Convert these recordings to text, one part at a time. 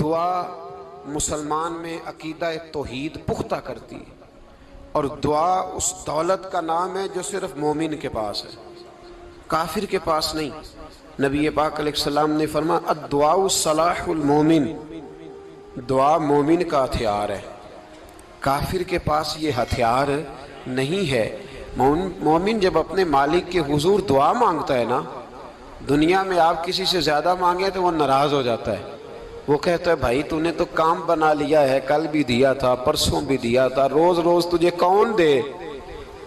دعا مسلمان میں عقیدہ توحید پختہ کرتی ہے، اور دعا اس دولت کا نام ہے جو صرف مومن کے پاس ہے، کافر کے پاس نہیں۔ نبی پاک علیہ السلام نے فرمایا الدعاء صلاح المومن، دعا مومن کا ہتھیار ہے، کافر کے پاس یہ ہتھیار نہیں ہے۔ مومن جب اپنے مالک کے حضور دعا مانگتا ہے نا، دنیا میں آپ کسی سے زیادہ مانگے تو وہ ناراض ہو جاتا ہے، وہ کہتا ہے بھائی تو نے تو کام بنا لیا ہے، کل بھی دیا تھا، پرسوں بھی دیا تھا، روز روز تجھے کون دے؟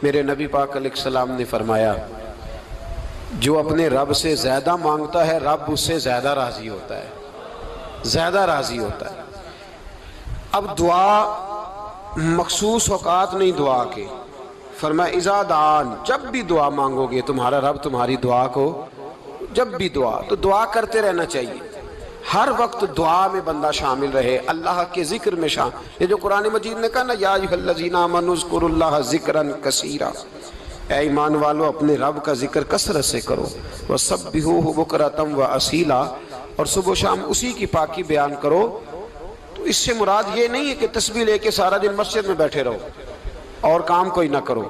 میرے نبی پاک علیہ السلام نے فرمایا جو اپنے رب سے زیادہ مانگتا ہے رب اس سے زیادہ راضی ہوتا ہے، زیادہ راضی ہوتا ہے۔ اب دعا مخصوص اوقات نہیں دعا کے، فرمایا اذا دعان، جب بھی دعا مانگو گے تمہارا رب تمہاری دعا کو، جب بھی دعا تو دعا کرتے رہنا چاہیے، ہر وقت دعا میں بندہ شامل رہے، اللہ کے ذکر میں شامل۔ یہ جو قرآن مجید نے کہا نا یا ایھا الذین آمنوا اذکروا اللہ ذکرا کثیرا، اے ایمان والو اپنے رب کا ذکر کثرت سے کرو، وسبحوہ بکرۃ واصیلا، اور صبح و شام اسی کی پاکی بیان کرو۔ تو اس سے مراد یہ نہیں ہے کہ تسبیح لے کے سارا دن مسجد میں بیٹھے رہو اور کام کوئی نہ کرو،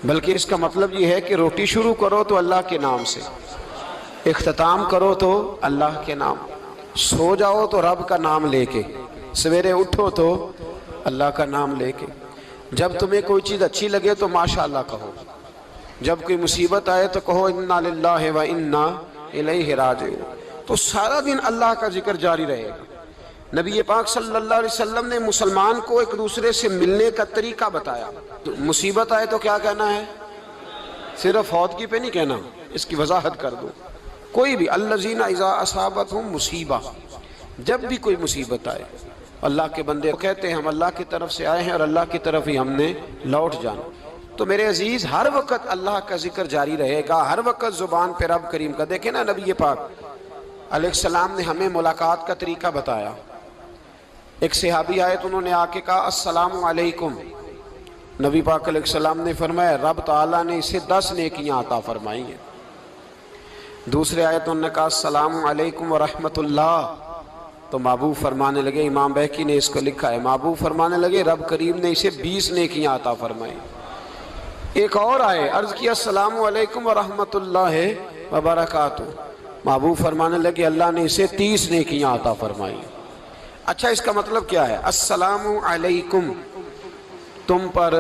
بلکہ اس کا مطلب یہ ہے کہ روٹی شروع کرو تو اللہ کے نام سے، اختتام کرو تو اللہ کے نام، سو جاؤ تو رب کا نام لے کے، سویرے اٹھو تو اللہ کا نام لے کے، جب تمہیں کوئی چیز اچھی لگے تو ماشاءاللہ کہو، جب کوئی مصیبت آئے تو کہو انا للہ و انا الیہ راجعون۔ تو سارا دن اللہ کا ذکر جاری رہے گا۔ نبی پاک صلی اللہ علیہ وسلم نے مسلمان کو ایک دوسرے سے ملنے کا طریقہ بتایا۔ مصیبت آئے تو کیا کہنا ہے؟ صرف فوتگی پہ نہیں کہنا، اس کی وضاحت کر دو۔ کوئی بھی الذین اذا اصابتہم مصیبہ، جب بھی کوئی مصیبت آئے اللہ کے بندے کہتے ہیں ہم اللہ کی طرف سے آئے ہیں اور اللہ کی طرف ہی ہم نے لوٹ جانا۔ تو میرے عزیز ہر وقت اللہ کا ذکر جاری رہے گا، ہر وقت زبان پہ رب کریم کا۔ دیکھیں نا نبی پاک علیہ السلام نے ہمیں ملاقات کا طریقہ بتایا۔ ایک صحابی آئے تو انہوں نے آ کے کہا السلام علیکم، نبی پاک علیہ السلام نے فرمایا رب تعالیٰ نے اسے 10 نیکیاں عطا فرمائی ہیں۔ دوسرے آئے تو انہوں نے کہا السلام علیکم ورحمۃ اللہ، تو محبوب فرمانے لگے، امام بہقی نے اس کو لکھا ہے، محبوب فرمانے لگے رب کریم نے اسے 20 نیکیاں عطا فرمائی۔ ایک اور آئے، عرض کیا السلام علیکم ورحمۃ اللہ وبرکاتہ، محبوب فرمانے لگے اللہ نے اسے 30 نیکیاں عطا فرمائی۔ اچھا اس کا مطلب کیا ہے؟ السلام علیکم، تم پر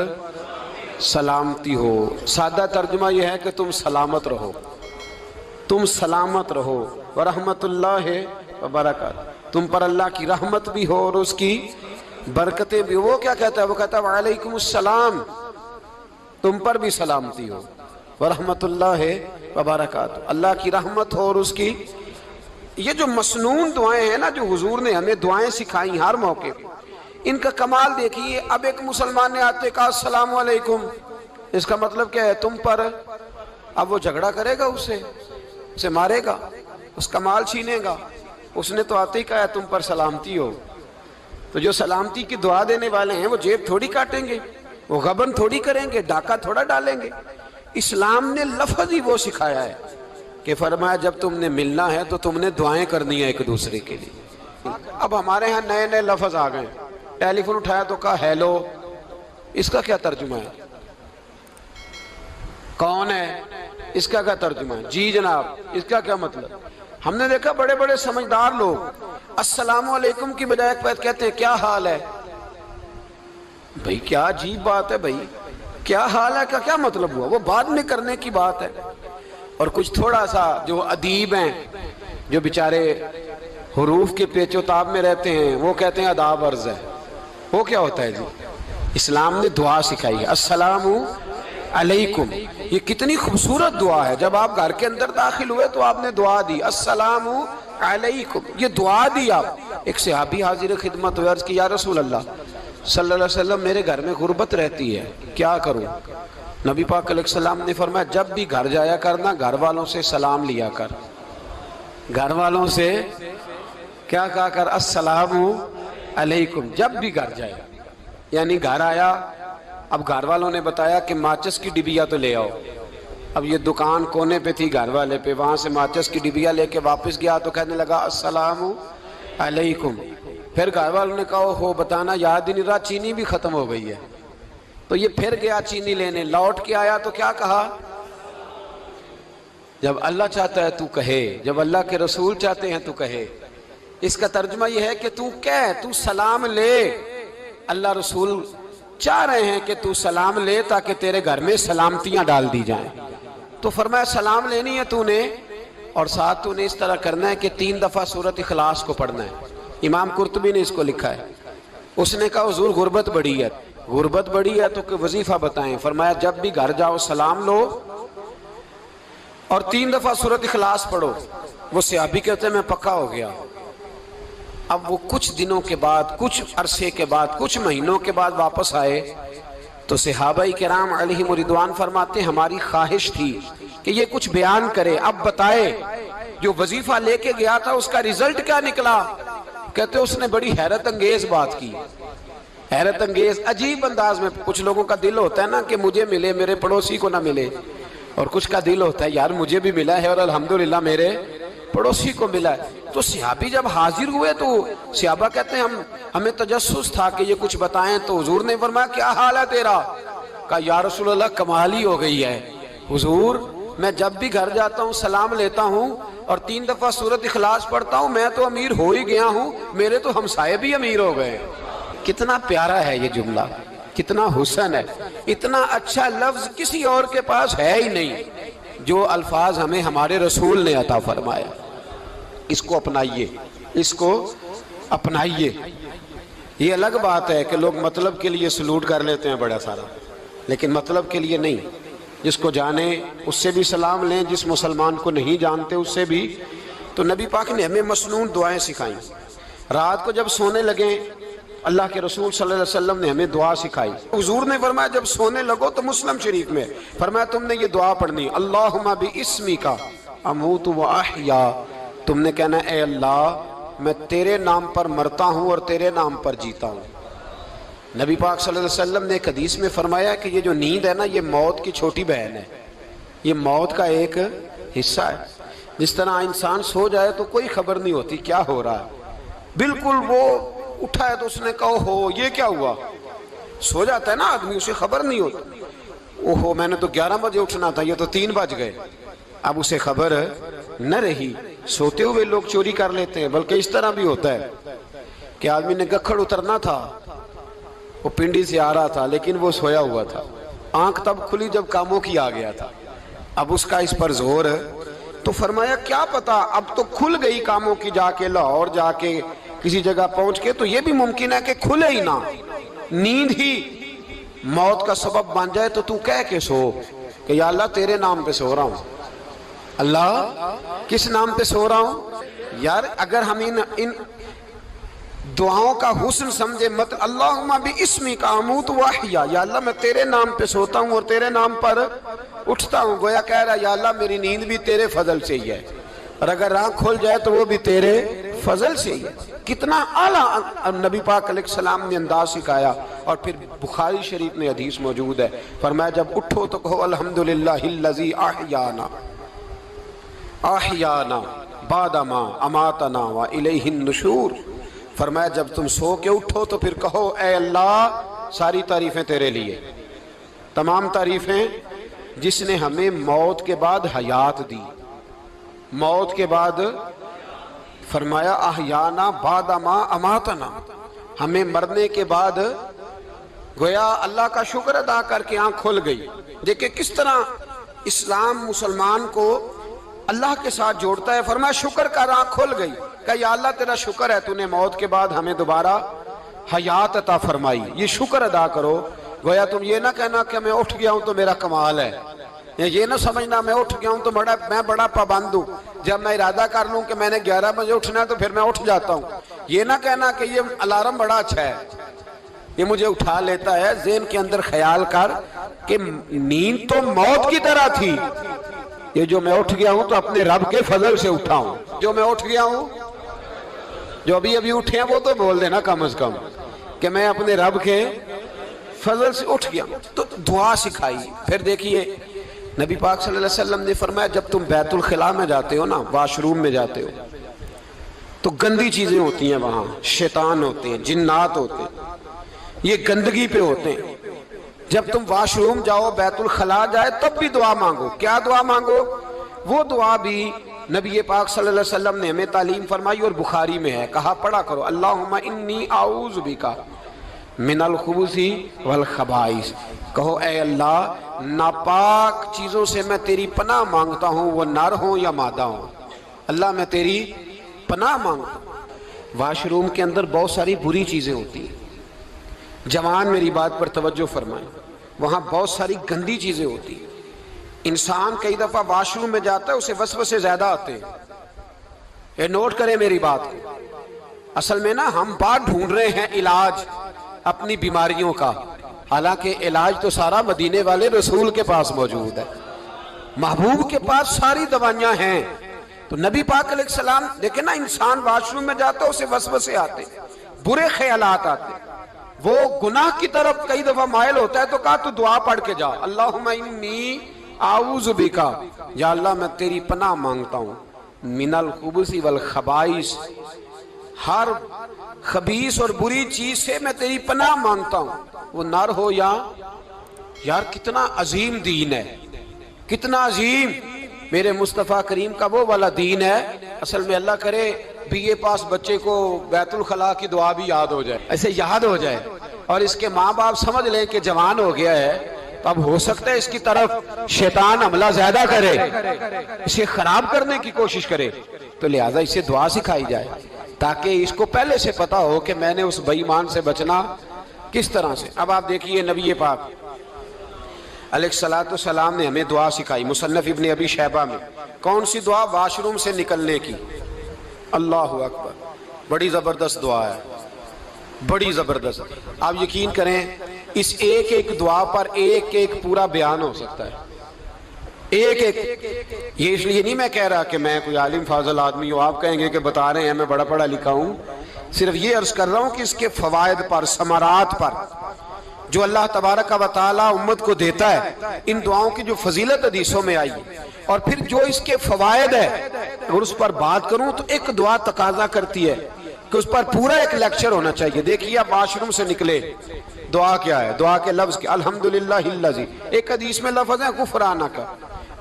سلامتی ہو۔ سادہ ترجمہ یہ ہے کہ تم سلامت رہو، تم سلامت رہو، ورحمۃ اللہ وبرکاتہ، تم پر اللہ کی رحمت بھی ہو اور اس کی برکتیں بھی ہو۔ وہ کیا کہتا ہے؟ وہ کہتا ہے وعلیکم السلام، تم پر بھی سلامتی ہو، ورحمۃ اللہ وبرکاتہ، اللہ کی رحمت ہو اور اس کی۔ یہ جو مسنون دعائیں ہیں نا جو حضور نے ہمیں دعائیں سکھائیں ہر موقع پہ، ان کا کمال دیکھیے۔ اب ایک مسلمان نے آتے کہا السلام علیکم، اس کا مطلب کیا ہے؟ تم پر۔ اب وہ جھگڑا کرے گا اسے مارے گا، اس کا مال چھینے گا؟ اس نے تو آتے ہی کہا ہے تم پر سلامتی ہو۔ تو جو سلامتی کی دعا دینے والے ہیں وہ جیب تھوڑی کاٹیں گے، وہ غبن تھوڑی کریں گے، ڈاکہ تھوڑا ڈالیں گے۔ اسلام نے لفظ ہی وہ سکھایا ہے کہ فرمایا جب تم نے ملنا ہے تو تم نے دعائیں کرنی ہیں ایک دوسرے کے لیے۔ اب ہمارے ہاں نئے نئے لفظ آ گئے، ٹیلی فون اٹھایا تو کہا ہیلو، اس کا کیا ترجمہ ہے؟ کون ہے، اس کا کیا ترجمہ ہے؟ جی جناب، اس کا کیا مطلب؟ ہم نے دیکھا بڑے بڑے سمجھدار لوگ السلام علیکم کی بجائے کہتے ہیں کیا حال ہے۔ بھئی کیا عجیب بات ہے، بھئی کیا حال ہے کا کیا مطلب ہوا؟ وہ بعد میں کرنے کی بات ہے۔ اور کچھ تھوڑا سا جو ادیب ہیں، جو بیچارے حروف کے پیچ و تاب میں رہتے ہیں، وہ کہتے ہیں آداب عرض ہے۔ وہ کیا ہوتا ہے جی؟ اسلام نے دعا سکھائی ہے السلام علیکم، یہ کتنی خوبصورت دعا ہے۔ جب آپ گھر کے اندر داخل ہوئے تو آپ نے دعا دی السلام علیکم، یہ دعا دی آپ۔ ایک صحابی حاضر خدمت ہوئے، عرض کی یا رسول اللہ صلی اللہ علیہ وسلم میرے گھر میں غربت رہتی ہے، کیا کروں؟ نبی پاک علیہ السلام نے فرمایا جب بھی گھر جایا کرنا گھر والوں سے سلام لیا کر، گھر والوں سے کیا کہا کر؟ السلام علیکم، جب بھی گھر جائے۔ یعنی گھر آیا، اب گھر والوں نے بتایا کہ ماچس کی ڈبیا تو لے آؤ۔ اب یہ دکان کونے پہ تھی گھر والے پہ، وہاں سے ماچس کی ڈبیا لے کے واپس گیا تو کہنے لگا السلام علیکم. پھر گھر والوں نے کہا ہو بتانا یاد ہی نہیں رہا، چینی بھی ختم ہو گئی ہے. تو یہ پھر گیا چینی لینے، لوٹ کے آیا تو کیا کہا؟ جب اللہ چاہتا ہے تو کہے، جب اللہ کے رسول چاہتے ہیں تو کہے. اس کا ترجمہ یہ ہے کہ تو کہہ، تو سلام لے. اللہ رسول چاہ رہے ہیں کہ تو سلام لے تاکہ تیرے گھر میں سلامتیاں ڈال دی جائیں. تو فرمایا سلام لینی ہے تو نے، اور ساتھ تو نے اس طرح کرنا ہے کہ 3 دفعہ سورۃ اخلاص کو پڑھنا ہے. امام قرطبی نے اس کو لکھا ہے. اس نے کہا حضور غربت بڑی ہے. غربت بڑی ہے تو کہ وظیفہ بتائیں. فرمایا جب بھی گھر جاؤ سلام لو اور 3 دفعہ سورۃ اخلاص پڑھو. وہ صحابی کہتے ہیں میں پکا ہو گیا. اب وہ کچھ دنوں کے بعد، کچھ عرصے کے بعد، کچھ مہینوں کے بعد واپس آئے تو صحابہ کرام علیہم رضوان فرماتے ہیں ہماری خواہش تھی کہ یہ کچھ بیان کرے، اب بتائے جو وظیفہ لے کے گیا تھا اس کا رزلٹ کیا نکلا. کہتے اس نے بڑی حیرت انگیز بات کی. حیرت انگیز عجیب انداز میں. کچھ لوگوں کا دل ہوتا ہے نا کہ مجھے ملے میرے پڑوسی کو نہ ملے، اور کچھ کا دل ہوتا ہے یار مجھے بھی ملا ہے اور الحمدللہ میرے پڑوسی کو ملا ہے. تو صحابی جب حاضر ہوئے تو صحابہ کہتے ہیں ہمیں تجسس تھا کہ یہ کچھ بتائیں. تو حضور نے فرمایا کیا حال ہے تیرا؟ کہا یا رسول اللہ کمال ہی ہو گئی ہے حضور، میں جب بھی گھر جاتا ہوں سلام لیتا ہوں اور 3 دفعہ سورۃ اخلاص پڑھتا ہوں. میں تو امیر ہو ہی گیا ہوں، میرے تو ہمسائے بھی امیر ہو گئے. کتنا پیارا ہے یہ جملہ، کتنا حسن ہے. اتنا اچھا لفظ کسی اور کے پاس ہے ہی نہیں جو الفاظ ہمیں ہمارے رسول نے عطا فرمایا. اس کو اپنائیے، اس کو اپنائیے. یہ الگ بات ہے کہ لوگ مطلب کے لیے سلوٹ کر لیتے ہیں بڑا سارا، لیکن مطلب کے لیے نہیں. جس کو جانے اس سے بھی سلام لیں، جس مسلمان کو نہیں جانتے اس سے بھی. تو نبی پاک نے ہمیں مسنون دعائیں سکھائیں. رات کو جب سونے لگیں اللہ کے رسول صلی اللہ علیہ وسلم نے ہمیں دعا سکھائی. حضور نے فرمایا جب سونے لگو تو مسلم شریف میں فرمایا تم نے یہ دعا پڑھنی اللہم باسمک اموت و احیا. تم نے کہنا اے اللہ میں تیرے نام پر مرتا ہوں اور تیرے نام پر جیتا ہوں. نبی پاک صلی اللہ علیہ وسلم نے ایک حدیث میں فرمایا کہ یہ جو نیند ہے نا یہ موت کی چھوٹی بہن ہے، یہ موت کا ایک حصہ ہے. جس طرح انسان سو جائے تو کوئی خبر نہیں ہوتی کیا ہو رہا ہے، بالکل وہ اٹھا ہے تو اس نے کہا ہو یہ کیا ہوا. سو جاتا ہے نا آدمی، اسے خبر نہیں ہوتی. اوہو میں نے تو 11 بجے اٹھنا تھا، یہ تو 3 بج گئے. اب اسے خبر نہ رہی. سوتے ہوئے لوگ چوری کر لیتے ہیں. بلکہ اس طرح بھی ہوتا ہے کہ آدمی نے گکھڑ اترنا تھا، وہ پنڈی سے آ رہا تھا لیکن وہ سویا ہوا تھا. آنکھ تب کھلی جب کاموں کی آ گیا تھا. اب اس کا اس پر زور ہے تو فرمایا کیا پتا اب تو کھل گئی کاموں کی، جا کے لاہور جا کے کسی جگہ پہنچ کے تو یہ بھی ممکن ہے کہ کھلے ہی نہ. نیند ہی موت کا سبب بن جائے تو کہہ کے سو کہ یا اللہ تیرے نام پہ سو رہا ہوں. اللہ کس نام پہ سو رہا ہوں؟ یار اگر ہم ان دعاؤں کا حسن سمجھے مت اللہم باسمک اموت و احیا، یا اللہ میں تیرے نام پہ سوتا ہوں اور تیرے نام پر اٹھتا ہوں. گویا کہہ رہا یا اللہ میری نیند بھی تیرے فضل سے ہی ہے، اور اگر آنکھ کھل جائے تو وہ بھی تیرے فضل سے ہی ہے. کتنا اعلیٰ نبی پاک علیہ السلام نے انداز سکھایا. اور پھر بخاری شریف میں حدیث موجود ہے، فرمایا جب اٹھو تو کہو الحمدللہ الذی احیانا احیانا بعد ما اماتنا والیہ النشور. فرمایا جب تم سو کے اٹھو تو پھر کہو اے اللہ ساری تعریفیں تیرے لیے، تمام تعریفیں جس نے ہمیں موت کے بعد حیات دی. موت کے بعد فرمایا احیانا بعد ما اماتنا، ہمیں مرنے کے بعد گویا اللہ کا شکر ادا کر کے آنکھ کھل گئی. دیکھیں کس طرح اسلام مسلمان کو اللہ کے ساتھ جوڑتا ہے. فرمایا شکر کر، آنکھ کھل گئی. کہ یا اللہ تیرا شکر ہے تو نے موت کے بعد ہمیں دوبارہ حیات عطا فرمائی، یہ شکر ادا کرو. گویا تم یہ نہ کہنا کہ میں اٹھ گیا ہوں تو میرا کمال ہے، یہ نہ سمجھنا میں اٹھ گیا ہوں تو میں بڑا پابند ہوں، جب میں ارادہ کر لوں کہ میں نے 11 بجے اٹھنا ہے تو پھر میں اٹھ جاتا ہوں. یہ نہ کہنا کہ یہ الارم بڑا اچھا ہے، یہ مجھے اٹھا لیتا ہے. ذہن کے اندر خیال کر کہ نیند تو موت کی طرح تھی، یہ جو میں اٹھ گیا ہوں تو اپنے رب کے فضل سے اٹھا ہوں. جو میں اٹھ گیا ہوں، جو ابھی اٹھے ہیں وہ تو بول دینا کم از کم کہ میں اپنے رب کے فضل سے اٹھ گیا. تو دعا سکھائی. پھر دیکھیے نبی پاک صلی اللہ علیہ وسلم نے فرمایا جب تم بیت الخلاء میں جاتے ہو نا، واش روم میں جاتے ہو، تو گندی چیزیں ہوتی ہیں وہاں، شیطان ہوتے ہیں، جنات ہوتے ہیں، یہ گندگی پہ ہوتے ہیں۔ جب تم واش روم جاؤ، بیت الخلا جائے، تب بھی دعا مانگو۔ کیا دعا مانگو؟ وہ دعا بھی نبی پاک صلی اللہ علیہ وسلم نے ہمیں تعلیم فرمائی اور بخاری میں ہے، کہا پڑھا کرو، اللہم انی اعوذ بک من الخبث والخبائث۔ کہو اے اللہ، ناپاک چیزوں سے میں تیری پناہ مانگتا ہوں، وہ نر ہوں یا مادہ ہوں۔ اللہ میں تیری پناہ مانگتا ہوں۔ واش روم کے اندر بہت ساری بری چیزیں ہوتی ہیں، جوان میری بات پر توجہ فرمائیں، وہاں بہت ساری گندی چیزیں ہوتی ہیں۔ انسان کئی دفعہ واش روم میں جاتا ہے، اسے وسوسے زیادہ آتے ہیں، یہ نوٹ کریں میری بات کو۔ اصل میں نا ہم بات ڈھونڈ رہے ہیں علاج اپنی بیماریوں کا، حالانکہ علاج تو سارا مدینے والے رسول کے پاس موجود ہے، محبوب کے پاس ساری دوائیاں ہیں۔ تو نبی پاک علیہ السلام دیکھیں نا، انسان واش روم میں جاتا ہے، اسے وسوسے آتے، برے خیالات آتے، وہ گناہ کی طرف کئی دفعہ مائل ہوتا ہے، تو کہا تو دعا پڑھ کے جا، اللہم انی اعوذ بکا، یا اللہ میں تیری پناہ مانگتا ہوں، من الخبث والخبائث، ہر خبیث اور بری چیز سے میں تیری پناہ مانگتا ہوں، وہ نر ہو یا یار کتنا عظیم دین ہے، کتنا عظیم میرے مصطفیٰ کریم کا وہ والا دین ہے۔ اصل میں اللہ کرے بی اے پاس بچے کو بیت الخلا کی دعا بھی یاد ہو جائے، ایسے یاد ہو جائے، اور اس کے ماں باپ سمجھ لیں کہ جوان ہو گیا ہے، تو اب ہو سکتا ہے اس کی طرف شیطان حملہ زیادہ کرے، اسے خراب کرنے کی کوشش کرے، تو لہٰذا اسے دعا سکھائی جائے تاکہ اس کو پہلے سے پتا ہو کہ میں نے اس بے ایمان سے بچنا کس طرح سے۔ اب آپ دیکھیے نبی پاک علیہ السلام نے ہمیں دعا سکھائی، مصنف ابن ابی شیبہ میں۔ کون سی دعا؟ واش روم سے نکلنے کی۔ اللہ اکبر، بڑی زبردست دعا ہے، بڑی زبردست۔ آپ یقین کریں اس ایک ایک دعا پر ایک ایک پورا بیان ہو سکتا ہے، ایک ایک۔ یہ اس لیے نہیں میں کہہ رہا کہ میں کوئی عالم فاضل آدمی ہوں، آپ کہیں گے کہ بتا رہے ہیں میں بڑا پڑھا لکھا ہوں، صرف یہ عرض کر رہا ہوں کہ اس کے فوائد پر، ثمرات پر جو اللہ تبارک و تعالیٰ امت کو دیتا ہے، ان دعاؤں کی جو فضیلت حدیثوں میں آئی ہے، اور پھر جو اس کے فوائد ہے، اگر اس پر بات کروں تو ایک دعا تقاضا کرتی ہے کہ اس پر پورا ایک لیکچر ہونا چاہیے۔ دیکھیے آپ واش روم سے نکلے، دعا کیا ہے؟ دعا کے لفظ کیا؟ الحمدللہ الذی، ایک حدیث میں لفظ ہے غفرانک،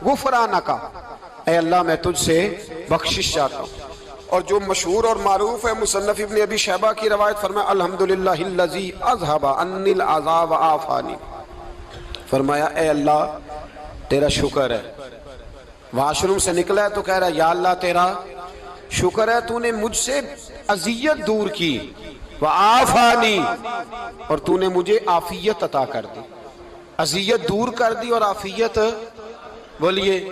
غفرانک، اے اللہ میں تجھ سے بخشش چاہتا ہوں۔ اور جو مشہور اور معروف ہے مصنف ابن ابی شیبہ کی روایت، فرمایا الحمدللہ الذی اذھب عنی العذاب وعافانی، فرمایا اے اللہ تیرا شکر ہے، واش روم سے نکلا ہے تو کہہ رہا ہے یا اللہ تیرا شکر ہے، تو نے مجھ سے اذیت دور کی، وعافانی، اور تو نے مجھے عافیت عطا کر دی، اذیت دور کر دی اور عافیت۔ بولیے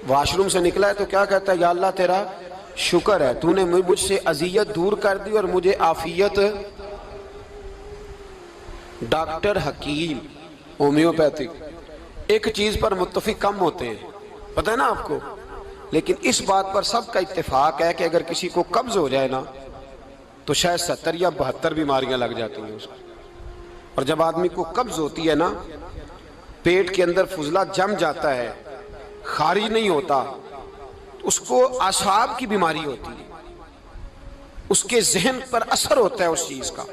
واش روم سے نکلا ہے تو کیا کہتا ہے؟ یا اللہ تیرا شکر ہے، تو نے مجھ سے اذیت دور کر دی اور مجھے عافیت۔ ڈاکٹر حکیم ہومیوپیتھک ایک چیز پر متفق کم ہوتے ہیں، پتہ ہے نا آپ کو، لیکن اس بات پر سب کا اتفاق ہے کہ اگر کسی کو قبض ہو جائے نا تو شاید 70 یا 72 بیماریاں لگ جاتی ہیں اس کو۔ اور جب آدمی کو قبض ہوتی ہے نا، پیٹ کے اندر فضلہ جم جاتا ہے، خارج نہیں ہوتا، اس کو اعصاب کی بیماری ہوتی ہے، اس کے ذہن پر اثر ہوتا ہے اس چیز کا۔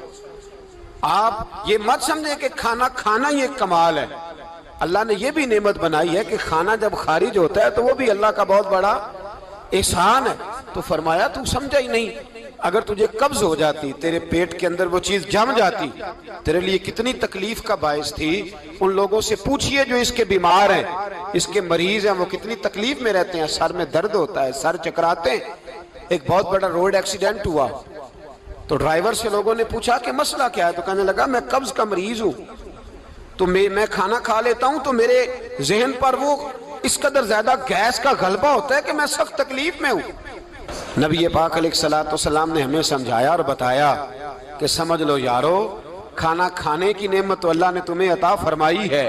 آپ یہ مت سمجھیں کہ کھانا کھانا یہ کمال ہے، اللہ نے یہ بھی نعمت بنائی ہے کہ کھانا جب خارج ہوتا ہے تو وہ بھی اللہ کا بہت بڑا احسان ہے۔ تو فرمایا تو سمجھا ہی نہیں، اگر تجھے قبض ہو جاتی، تیرے پیٹ کے اندر وہ چیز جم جاتی، تیرے لیے کتنی تکلیف کا باعث تھی۔ ان لوگوں سے پوچھئے جو اس کے بیمار ہیں، اس کے مریض ہیں، وہ کتنی تکلیف میں رہتے ہیں، سر میں درد ہوتا ہے، سر چکراتے ہیں۔ ایک بہت بڑا روڈ ایکسیڈنٹ ہوا تو ڈرائیور سے لوگوں نے پوچھا کہ مسئلہ کیا ہے، تو کہنے لگا میں قبض کا مریض ہوں، تو میں کھانا کھا لیتا ہوں تو میرے ذہن پر وہ اس قدر زیادہ گیس کا غلبہ ہوتا ہے کہ میں سخت تکلیف میں ہوں۔ نبی پاک علیہ السلام نے ہمیں سمجھایا اور بتایا کہ سمجھ لو یارو، کھانا کھانے کی نعمت تو اللہ نے تمہیں عطا فرمائی ہے،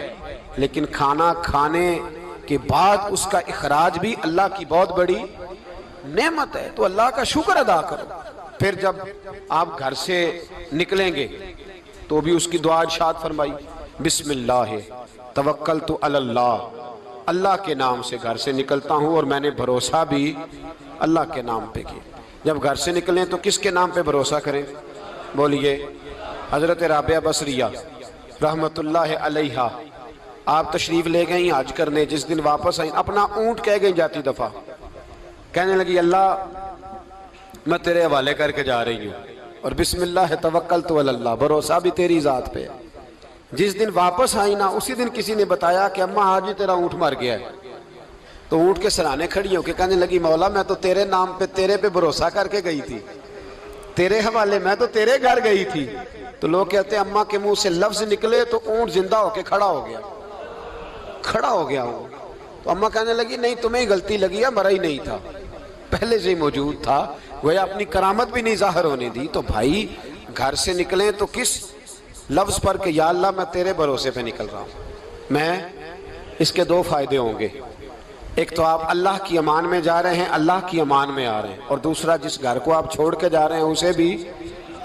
لیکن کھانا کھانے کے بعد اس کا اخراج بھی اللہ کی بہت بڑی نعمت ہے، تو اللہ کا شکر ادا کرو۔ پھر جب آپ گھر سے نکلیں گے تو بھی اس کی دعا ارشاد فرمائی، بسم اللہ توکلت علی اللہ، اللہ کے نام سے گھر سے نکلتا ہوں اور میں نے بھروسہ بھی اللہ کے نام پہ کیا۔ جب گھر سے نکلیں تو کس کے نام پہ بھروسہ کریں؟ بولیے۔ حضرت رابعہ بصریہ رحمت اللہ علیہا آپ تشریف لے گئیں حج کرنے، جس دن واپس آئیں اپنا اونٹ کہہ گئی جاتی دفعہ، کہنے لگی اللہ میں تیرے حوالے کر کے جا رہی ہوں، اور بسم اللہ توکلت علی اللہ، بھروسہ بھی تیری ذات پہ۔ جس دن واپس آئی نا اسی دن کسی نے بتایا کہ اماں آج ہی تیرا اونٹ مر گیا ہے، تو اونٹ کے سرانے کھڑی ہو کے کہنے لگی مولا میں تو تیرے نام پہ تیرے پہ بھروسہ کر کے گئی تھی، تیرے حوالے میں تو تیرے گھر گئی تھی۔ تو لوگ کہتے ہیں اماں کے منہ سے لفظ نکلے تو اونٹ زندہ ہو کے کھڑا ہو گیا ہوں۔ تو اماں کہنے لگی نہیں تمہیں ہی غلطی لگی ہے، مرا ہی نہیں تھا، پہلے سے ہی موجود تھا، وہ اپنی کرامت بھی نہیں ظاہر ہونے دی۔ تو بھائی گھر سے نکلیں تو کس لفظ پر کہ یا اللہ میں تیرے بھروسے پہ نکل رہا ہوں میں، اس کے دو فائدے ہوں گے، ایک تو آپ اللہ کی امان میں جا رہے ہیں، اللہ کی امان میں آ رہے ہیں، اور دوسرا جس گھر کو آپ چھوڑ کے جا رہے ہیں اسے بھی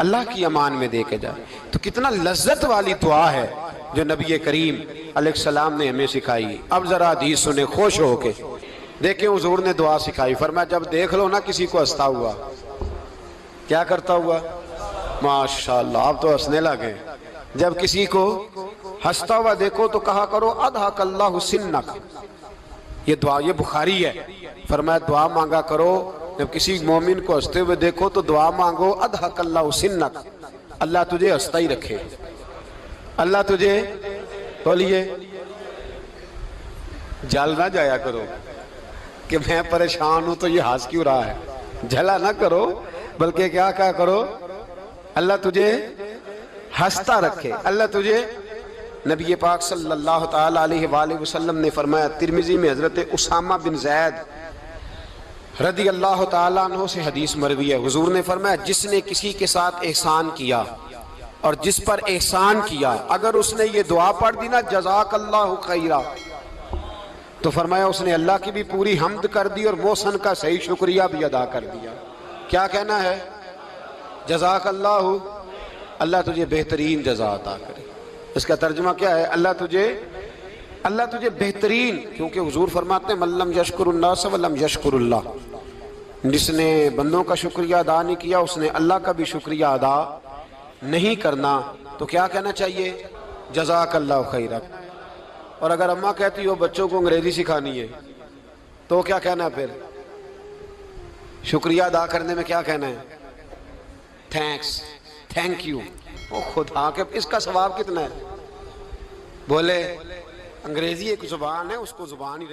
اللہ کی امان میں دے کے جائیں۔ تو کتنا لذت والی دعا ہے جو نبی کریم علیہ السلام نے ہمیں سکھائی۔ اب ذرا حدیث سنیں خوش ہو کے، دیکھیں حضور نے دعا سکھائی، فرمایا جب دیکھ لو نا کسی کو ہنستا ہوا، کیا کرتا ہوا؟ ماشاءاللہ آپ تو ہنسنے لگے۔ جب کسی کو ہنستا ہوا دیکھو تو کہا کرو اضحک اللہ سنک، یہ دعا یہ بخاری ہے، فرمایا دعا مانگا کرو جب کسی مومن کو ہنستے ہوئے دیکھو تو دعا مانگو اضحک اللہ سنک، اللہ تجھے ہنستا ہی رکھے، اللہ تجھے، بولیے، جل نہ جایا کرو کہ میں پریشان ہوں تو یہ ہنس کیوں رہا ہے، جھلا نہ کرو، بلکہ کیا کہا کرو اللہ تجھے ہنستا رکھے، اللہ تجھے۔ نبی پاک صلی اللہ تعالیٰ علیہ وآلہ وسلم نے فرمایا، ترمذی میں حضرت اسامہ بن زید رضی اللہ تعالیٰ عنہ سے حدیث مروی ہے، حضور نے فرمایا جس نے کسی کے ساتھ احسان کیا اور جس پر احسان کیا، اگر اس نے یہ دعا پڑھ دی نا جزاک اللہ خیرہ، تو فرمایا اس نے اللہ کی بھی پوری حمد کر دی اور محسن کا صحیح شکریہ بھی ادا کر دیا۔ کیا کہنا ہے؟ جزاک اللہ، اللہ تجھے بہترین جزا عطا کرے۔ اس کا ترجمہ کیا ہے؟ اللہ تجھے بہترین، کیونکہ حضور فرماتے ہیں من لم یشکر الناس ولم یشکر اللہ، جس نے بندوں کا شکریہ ادا نہیں کیا اس نے اللہ کا بھی شکریہ ادا نہیں کرنا۔ تو کیا کہنا چاہیے؟ جزاک اللہ خیرہ۔ اور اگر اماں کہتی ہو بچوں کو انگریزی سکھانی ہے تو کیا کہنا ہے؟ پھر شکریہ ادا کرنے میں کیا کہنا ہے؟ Thanks, thank you. او خدا کے اس کا ثواب کتنا ہے؟ بولے انگریزی ایک زبان ہے، اس کو زبان ہی